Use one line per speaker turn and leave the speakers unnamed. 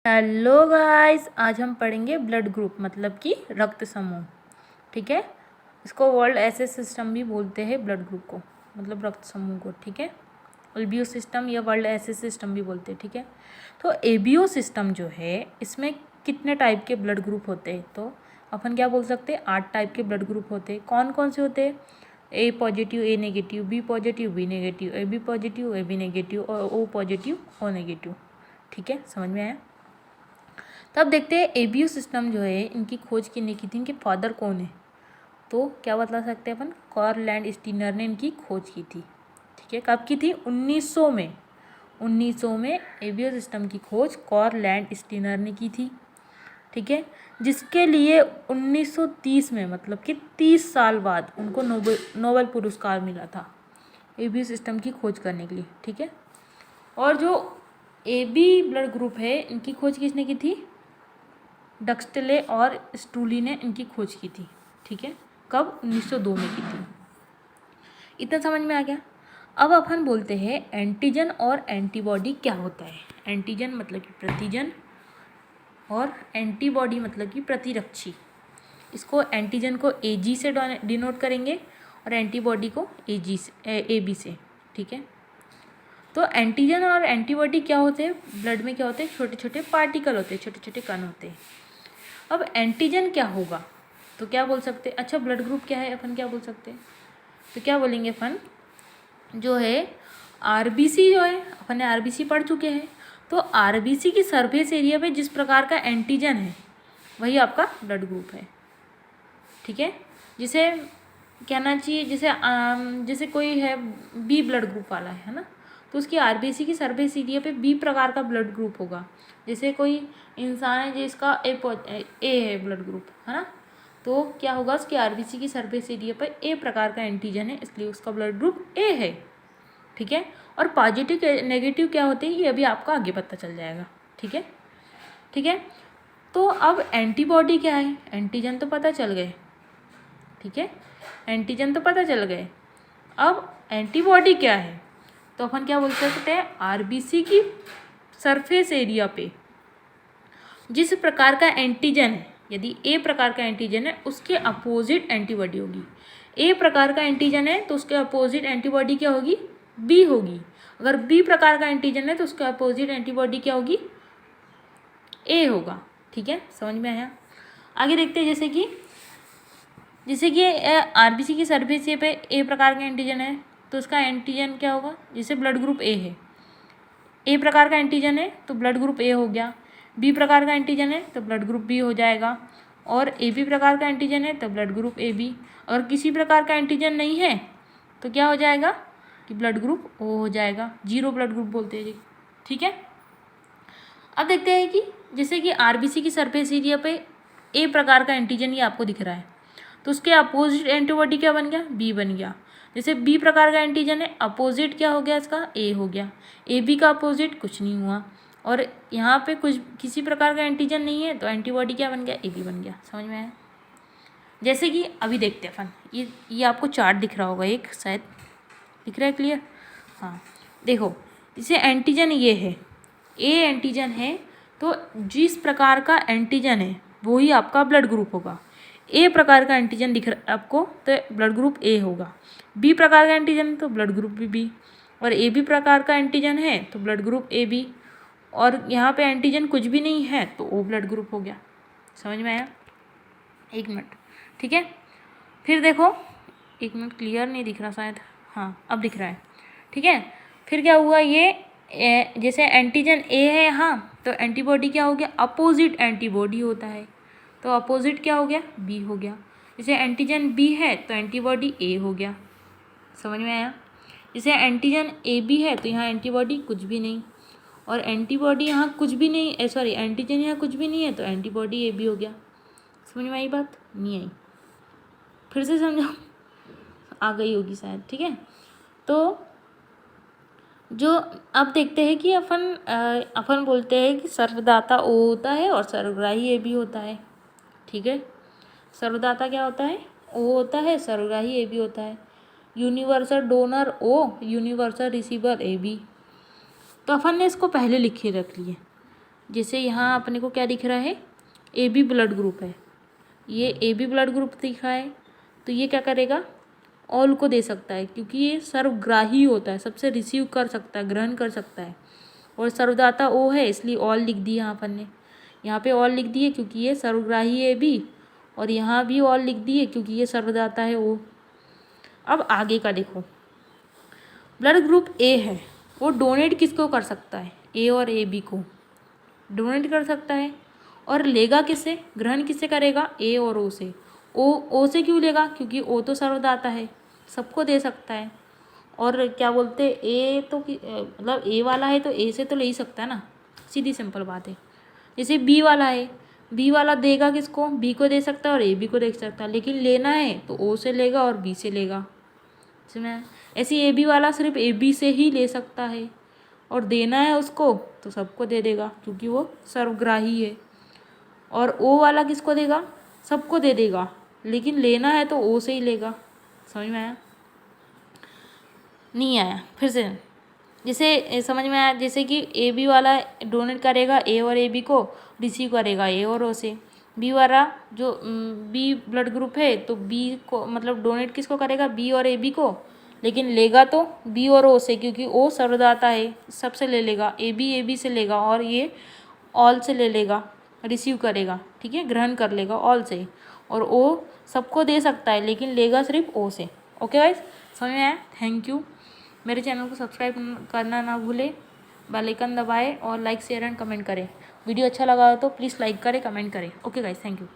Hello guys, आज हम पढ़ेंगे ब्लड ग्रुप मतलब कि रक्त समूह। ठीक है, इसको वर्ल्ड ऐसे सिस्टम भी बोलते हैं, ब्लड ग्रुप को मतलब रक्त समूह को। ठीक है, एबीओ सिस्टम या वर्ल्ड ऐसे सिस्टम भी बोलते हैं। ठीक है, तो एबीओ सिस्टम जो है इसमें कितने टाइप के ब्लड ग्रुप होते हैं, तो अपन क्या बोल सकते हैं, 8 टाइप के ब्लड ग्रुप होते हैं। कौन कौन से होते हैं? A positive A negative, B positive B negative, A B positive A B negative और ओ पॉजिटिव ओ नेगेटिव। ठीक है, समझ में आया? तब देखते हैं एबीओ सिस्टम जो है इनकी खोज किसने की थी, इनके फादर कौन है। तो क्या बता सकते हैं अपन, कार्ल लैंडस्टीनर ने इनकी खोज की थी। ठीक है, कब की थी? 1900 में। 1900 में एबीओ सिस्टम की खोज कार्ल लैंडस्टीनर ने की थी। ठीक है, जिसके लिए 1930 में मतलब कि 30 साल बाद उनको नोबेल पुरस्कार मिला था एबीओ सिस्टम की खोज करने के लिए। ठीक है, और जो एबी ब्लड ग्रुप है इनकी खोज किसने की थी? डक्सटले और स्टूली ने इनकी खोज की थी। ठीक है, कब? 1902 में की थी। इतना समझ में आ गया। अब अपन बोलते हैं एंटीजन और एंटीबॉडी क्या होता है। एंटीजन मतलब कि प्रतिजन और एंटीबॉडी मतलब कि प्रतिरक्षी। इसको एंटीजन को एजी से डिनोट करेंगे और एंटीबॉडी को एजी से एबी से। ठीक है, तो एंटीजन और एंटीबॉडी क्या होते हैं? ब्लड में क्या होते हैं? छोटे छोटे पार्टिकल होते हैं, छोटे छोटे कण होते हैं। अब एंटीजन क्या होगा तो क्या बोल सकते हैं? अच्छा, ब्लड ग्रुप क्या है अपन क्या बोल सकते हैं? तो क्या बोलेंगे अपन, जो है आरबीसी जो है, अपन ने आरबीसी पढ़ चुके हैं। तो आरबीसी की सरफेस एरिया पे जिस प्रकार का एंटीजन है वही आपका ब्लड ग्रुप है। ठीक है, जिसे कहना चाहिए जैसे कोई है बी ब्लड ग्रुप वाला है ना, तो उसकी आरबीसी की सरफेस एरिया पे बी प्रकार का ब्लड ग्रुप होगा। जैसे कोई इंसान है जिसका ए है ब्लड ग्रुप है ना, तो क्या होगा, उसकी आरबीसी की सरफेस एरिया पर ए प्रकार का एंटीजन है, इसलिए उसका ब्लड ग्रुप ए है। ठीक है, और पॉजिटिव नेगेटिव क्या होते हैं ये अभी आपको आगे पता चल जाएगा। ठीक है, ठीक है, तो अब एंटीबॉडी क्या है? एंटीजन तो पता चल गए। ठीक है, एंटीजन तो पता चल गए। अब एंटीबॉडी क्या है तो अपन क्या बोल सकते हैं, आरबीसी की सरफेस एरिया पे जिस प्रकार का एंटीजन है, यदि ए प्रकार का एंटीजन है उसके अपोजिट एंटीबॉडी होगी। ए प्रकार का एंटीजन है तो उसके अपोजिट एंटीबॉडी क्या होगी? बी होगी। अगर बी प्रकार का एंटीजन है तो उसके अपोजिट एंटीबॉडी क्या होगी? ए होगा। ठीक है, समझ में आया? आगे देखते हैं, जैसे कि आरबीसी की सरफेस पे ए प्रकार का एंटीजन है तो उसका एंटीजन क्या होगा? जैसे ब्लड ग्रुप ए है, ए प्रकार का एंटीजन है तो ब्लड ग्रुप ए हो गया। बी प्रकार का एंटीजन है तो ब्लड ग्रुप बी हो जाएगा। और ए बी प्रकार का एंटीजन है तो ब्लड ग्रुप ए बी। अगर किसी प्रकार का एंटीजन नहीं है तो क्या हो जाएगा कि ब्लड ग्रुप ओ हो जाएगा, जीरो ब्लड ग्रुप बोलते हैं जी। ठीक है, अब देखते हैं कि जैसे कि आरबीसी की सरफेस एरिया पे ए प्रकार का एंटीजन ये आपको दिख रहा है तो उसके अपोजिट एंटीबॉडी क्या बन गया? बी बन गया। जैसे बी प्रकार का एंटीजन है, अपोजिट क्या हो गया इसका? ए हो गया। ए बी का अपोजिट कुछ नहीं हुआ। और यहाँ पे किसी प्रकार का एंटीजन नहीं है तो एंटीबॉडी क्या बन गया? ए बी बन गया। समझ में आया? जैसे कि अभी देखते हैं अपन, ये आपको चार्ट दिख रहा होगा, एक शायद दिख रहा है क्लियर? हाँ, देखो, जैसे एंटीजन ये है, ए एंटीजन है तो जिस प्रकार का एंटीजन है वही आपका ब्लड ग्रुप होगा। ए प्रकार का एंटीजन दिख रहा है आपको तो ब्लड ग्रुप ए होगा। बी प्रकार का एंटीजन तो ब्लड ग्रुप भी बी। और ए बी प्रकार का एंटीजन है तो ब्लड ग्रुप ए बी। और यहाँ पे एंटीजन कुछ भी नहीं है तो ओ ब्लड ग्रुप हो गया। समझ में आया? एक मिनट, ठीक है, फिर देखो, एक मिनट, क्लियर नहीं दिख रहा शायद, हाँ अब दिख रहा है। ठीक है, फिर क्या हुआ, ये जैसे एंटीजन ए है यहाँ तो एंटीबॉडी क्या हो गया? अपोजिट एंटीबॉडी होता है तो अपोजिट क्या हो गया? बी हो गया। जैसे एंटीजन बी है तो एंटीबॉडी ए हो गया। समझ में आया? जैसे एंटीजन ए बी है तो यहाँ एंटीबॉडी कुछ भी नहीं, और एंटीबॉडी यहाँ कुछ भी नहीं, सॉरी एंटीजन यहाँ कुछ भी नहीं है तो एंटीबॉडी ए बी हो गया। समझ में आई बात? नहीं आई? फिर से समझाओ, आ गई होगी शायद। ठीक है, तो जो अब देखते हैं कि अपन बोलते हैं कि सर्वदाता ओ होता है और सर्वग्राही ए बी होता है। ठीक है, सर्वदाता क्या होता है? ओ होता है, सर्वग्राही ए बी होता है। Universal donor O, universal receiver A B. तो अपन ने इसको पहले लिखे रख लिए। जैसे यहाँ अपने को क्या दिख रहा है, ए बी ब्लड ग्रुप है, ये ए बी ब्लड ग्रुप दिख रहा है, तो ये क्या करेगा, ऑल को दे सकता है क्योंकि ये सर्वग्राही होता है, सबसे रिसीव कर सकता है, ग्रहण कर सकता है। और सर्वदाता ओ है इसलिए ऑल लिख दिया यहाँ अपन ने, यहाँ पे ऑल लिख दिए क्योंकि ये सर्वग्राही है बी, और यहाँ भी ऑल लिख दिए क्योंकि ये सर्वदाता है ओ। अब आगे का देखो, ब्लड ग्रुप ए है, वो डोनेट किसको कर सकता है, ए और ए बी को डोनेट कर सकता है, और लेगा किससे, ग्रहण किससे करेगा, ए और ओ से। ओ से क्यों लेगा, क्योंकि ओ तो सर्वदाता है, सबको दे सकता है। और क्या बोलते, ए तो मतलब ए वाला है तो ए से तो ले ही सकता है ना, सीधी सिंपल बात है। जैसे बी वाला है, बी वाला देगा किसको, बी को दे सकता है और ए बी को दे सकता है, लेकिन लेना है तो ओ से लेगा और बी से लेगा, समझ। ऐसे ए बी वाला सिर्फ ए बी से ही ले सकता है, और देना है उसको तो सबको दे देगा क्योंकि वो सर्वग्राही है। और ओ वाला किसको देगा, सबको दे देगा, लेकिन लेना है तो ओ से ही लेगा। समझ में आया, नहीं आया, फिर से जैसे समझ में आया, जैसे कि ए बी वाला डोनेट करेगा ए और ए बी को, रिसीव करेगा ए और ओ से। बी वाला जो बी ब्लड ग्रुप है तो बी को मतलब डोनेट किसको करेगा, बी और ए बी को, लेकिन लेगा तो बी और ओ से क्योंकि ओ सर्वदाता है, सबसे ले लेगा, ए बी से लेगा और ये ऑल से ले लेगा, रिसीव करेगा, ठीक है, ग्रहण कर लेगा ऑल से। और ओ सबको दे सकता है लेकिन लेगा सिर्फ ओ से। ओके गाइस, समझ में आया, थैंक यू। मेरे चैनल को सब्सक्राइब करना ना भूलें, बेल आइकन दबाएं और लाइक शेयर एंड कमेंट करें। वीडियो अच्छा लगा हो तो प्लीज़ लाइक करें, कमेंट करें। Okay guys, thank you.